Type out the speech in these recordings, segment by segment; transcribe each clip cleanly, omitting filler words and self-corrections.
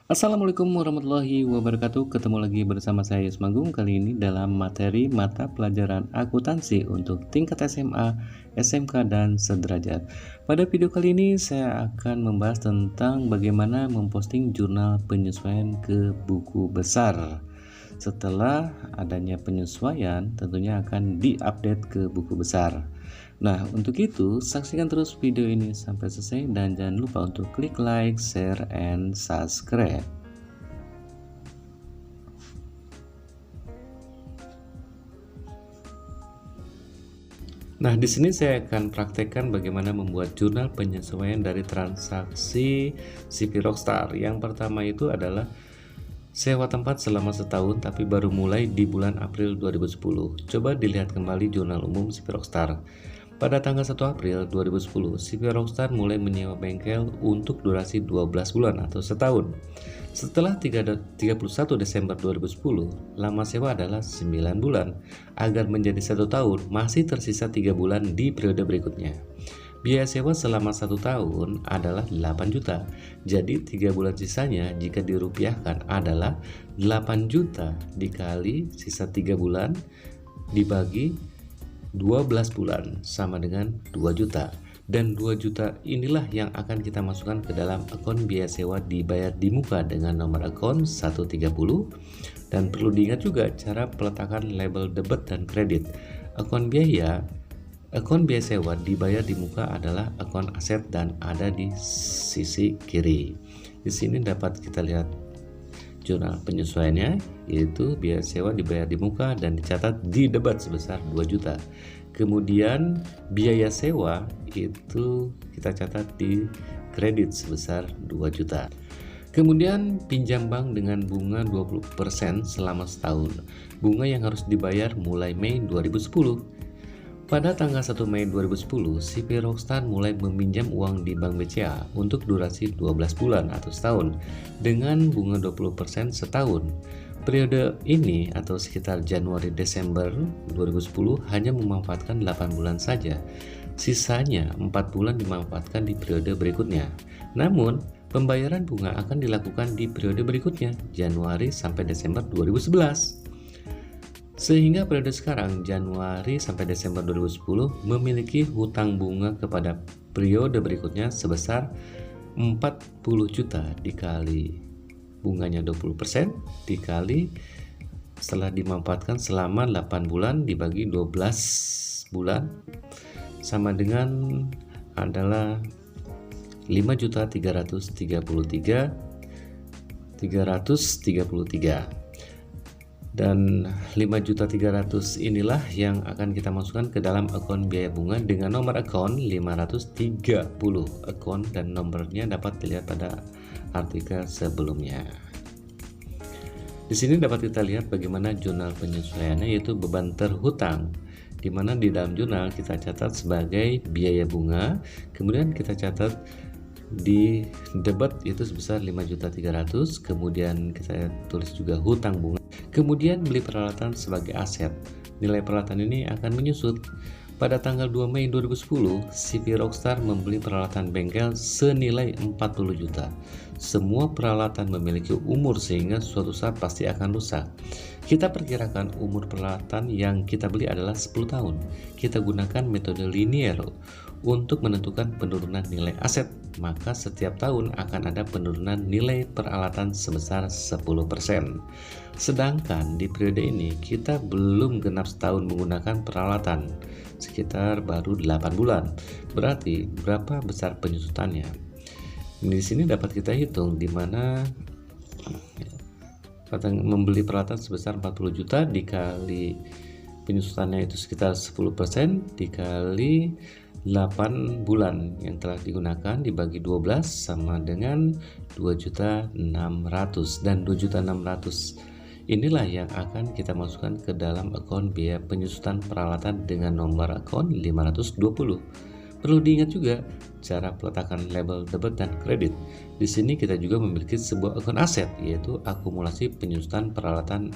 Assalamualaikum warahmatullahi wabarakatuh. Ketemu lagi bersama saya Yusmagung kali ini dalam materi mata pelajaran akuntansi untuk tingkat SMA, SMK, dan sederajat. Pada video kali ini saya akan membahas tentang bagaimana memposting jurnal penyesuaian ke buku besar. Setelah adanya penyesuaian, tentunya akan diupdate ke buku besar. Nah, untuk itu saksikan terus video ini sampai selesai dan jangan lupa untuk klik like, share, and subscribe. Nah, di sini saya akan praktekkan bagaimana membuat jurnal penyesuaian dari transaksi CV Rockstar. Yang pertama itu adalah sewa tempat selama setahun tapi baru mulai di bulan April 2010. Coba dilihat kembali jurnal umum CV Rockstar. Pada tanggal 1 April 2010, CV Rockstar mulai menyewa bengkel untuk durasi 12 bulan atau setahun. Setelah 31 Desember 2010, lama sewa adalah 9 bulan. Agar menjadi 1 tahun, masih tersisa 3 bulan di periode berikutnya. Biaya sewa selama 1 tahun adalah 8 juta. Jadi 3 bulan sisanya jika dirupiahkan adalah 8 juta dikali sisa 3 bulan dibagi 12 bulan sama dengan 2 juta. Dan 2 juta inilah yang akan kita masukkan ke dalam akun biaya sewa dibayar di muka dengan nomor akun 130. Dan perlu diingat juga cara peletakan label debit dan kredit. Akun biaya sewa dibayar di muka adalah akun aset dan ada di sisi kiri. Di sini dapat kita lihat jurnal penyesuaiannya, yaitu biaya sewa dibayar di muka dan dicatat di debat sebesar 2 juta. Kemudian biaya sewa itu kita catat di kredit sebesar 2 juta. Kemudian pinjam bank dengan bunga 20% selama setahun. Bunga yang harus dibayar mulai Mei 2010. Pada tanggal 1 Mei 2010, CV Rockstar mulai meminjam uang di Bank BCA untuk durasi 12 bulan atau setahun dengan bunga 20% setahun. Periode ini atau sekitar Januari-Desember 2010 hanya memanfaatkan 8 bulan saja. Sisanya 4 bulan dimanfaatkan di periode berikutnya. Namun, pembayaran bunga akan dilakukan di periode berikutnya, Januari sampai Desember 2011. Sehingga periode sekarang, Januari sampai Desember 2010, memiliki hutang bunga kepada periode berikutnya sebesar 40 juta dikali bunganya 20% dikali setelah dimanfaatkan selama 8 bulan dibagi 12 bulan sama dengan adalah 5.333.333 dan 5.300.000 inilah yang akan kita masukkan ke dalam akun biaya bunga dengan nomor akun 530 akun dan nomornya dapat dilihat pada artikel sebelumnya. Di sini dapat kita lihat bagaimana jurnal penyesuaiannya, yaitu beban terhutang, di mana di dalam jurnal kita catat sebagai biaya bunga, kemudian kita catat di debit itu sebesar 5.300.000, kemudian kita tulis juga hutang bunga, kemudian beli peralatan sebagai aset. Nilai peralatan ini akan menyusut. Pada tanggal 2 Mei 2010, CV Rockstar membeli peralatan bengkel senilai 40 juta. Semua peralatan memiliki umur sehingga suatu saat pasti akan rusak. Kita perkirakan umur peralatan yang kita beli adalah 10 tahun. Kita gunakan metode linear untuk menentukan penurunan nilai aset, maka setiap tahun akan ada penurunan nilai peralatan sebesar 10%. Sedangkan di periode ini kita belum genap setahun menggunakan peralatan, sekitar baru 8 bulan. Berarti berapa besar penyusutannya? Di sini dapat kita hitung, di mana membeli peralatan sebesar 40 juta dikali penyusutannya itu sekitar 10% dikali 8 bulan yang telah digunakan dibagi 12 sama dengan 2.600.000 dan 2.600.000 inilah yang akan kita masukkan ke dalam akun biaya penyusutan peralatan dengan nomor akun 520. Perlu diingat juga cara peletakan label debit dan kredit. Di sini kita juga memiliki sebuah akun aset, yaitu akumulasi penyusutan peralatan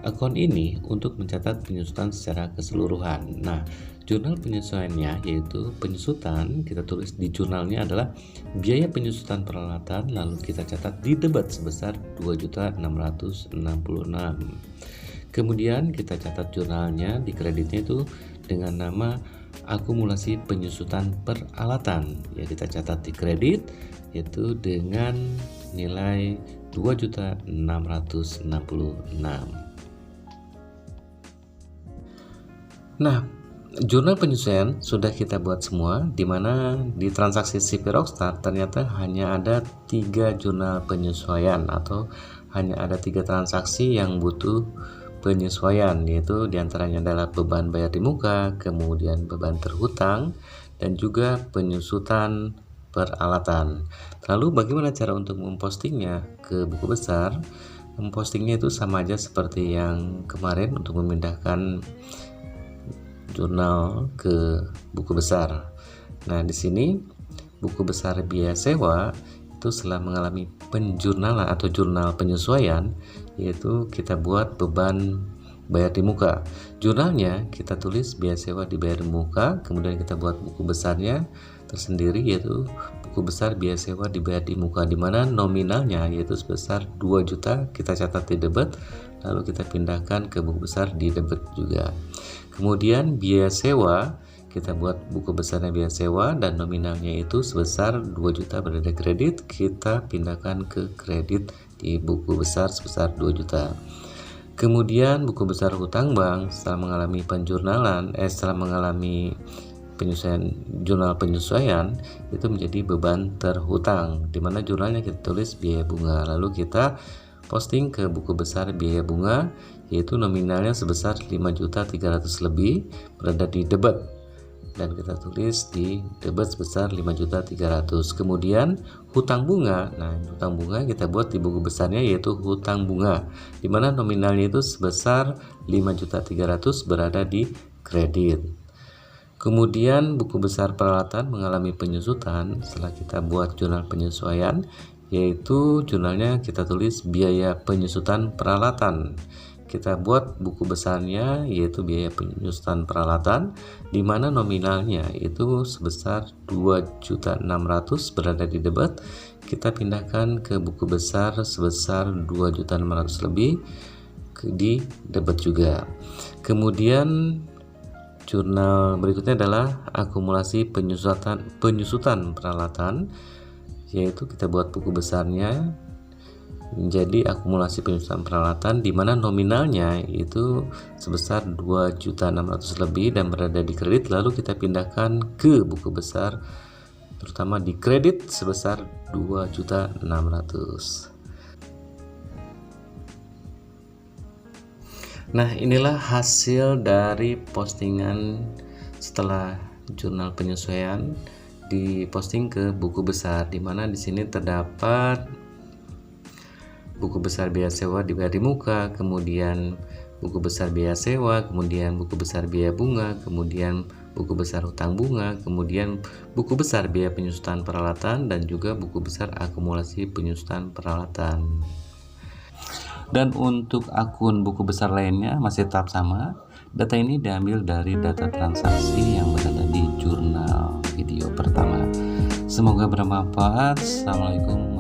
akun ini untuk mencatat penyusutan secara keseluruhan. Nah, Jurnal penyesuaiannya yaitu penyusutan, kita tulis di jurnalnya adalah biaya penyusutan peralatan, lalu kita catat di debat sebesar 2.666. Kemudian kita catat jurnalnya, di kreditnya itu dengan nama akumulasi penyusutan peralatan. Ya, kita catat di kredit yaitu dengan nilai 2.666. Nah, jurnal penyesuaian sudah kita buat semua, di mana di transaksi CV Rockstar ternyata hanya ada 3 jurnal penyesuaian atau hanya ada 3 transaksi yang butuh penyesuaian, yaitu diantaranya adalah beban bayar di muka, kemudian beban terhutang, dan juga penyusutan peralatan. Lalu bagaimana cara untuk mempostingnya ke buku besar? Mempostingnya itu sama aja seperti yang kemarin untuk memindahkan jurnal ke buku besar. Nah, di sini buku besar biaya sewa itu setelah mengalami penjurnalan atau jurnal penyesuaian, yaitu kita buat beban bayar di muka. Jurnalnya kita tulis biaya sewa dibayar di muka, kemudian kita buat buku besarnya tersendiri yaitu buku besar biaya sewa dibayar di muka, di mana nominalnya yaitu sebesar 2 juta kita catat di debit, lalu kita pindahkan ke buku besar di debit juga. Kemudian biaya sewa kita buat buku besarnya biaya sewa dan nominalnya itu sebesar 2 juta berada kredit, kita pindahkan ke kredit di buku besar sebesar 2 juta. Kemudian buku besar hutang bank setelah mengalami setelah mengalami jurnal penyesuaian itu menjadi beban terhutang, di mana jurnalnya kita tulis biaya bunga, lalu kita posting ke buku besar biaya bunga yaitu nominalnya sebesar 5.300.000 lebih berada di debit, dan kita tulis di debit sebesar 5.300.000. Kemudian hutang bunga, nah hutang bunga kita buat di buku besarnya yaitu hutang bunga, di mana nominalnya itu sebesar 5.300.000 berada di kredit. Kemudian buku besar peralatan mengalami penyusutan setelah kita buat jurnal penyesuaian, yaitu jurnalnya kita tulis biaya penyusutan peralatan. Kita buat buku besarnya yaitu biaya penyusutan peralatan, di mana nominalnya itu sebesar 2.600.000 berada di debit, kita pindahkan ke buku besar sebesar 2.600.000 lebih di debit juga. Kemudian jurnal berikutnya adalah akumulasi penyusutan peralatan, yaitu kita buat buku besarnya menjadi akumulasi penyusutan peralatan, di mana nominalnya itu sebesar 2.600.000 lebih dan berada di kredit, lalu kita pindahkan ke buku besar terutama di kredit sebesar 2.600.000. Nah, inilah hasil dari postingan setelah jurnal penyesuaian diposting ke buku besar, di mana di sini terdapat buku besar biaya sewa dibayar di muka, kemudian buku besar biaya sewa, kemudian buku besar biaya bunga, kemudian buku besar hutang bunga, kemudian buku besar biaya penyusutan peralatan, dan juga buku besar akumulasi penyusutan peralatan. Dan untuk akun buku besar lainnya masih tetap sama. Data ini diambil dari data transaksi yang berada di jurnal video pertama. Semoga bermanfaat. Assalamualaikum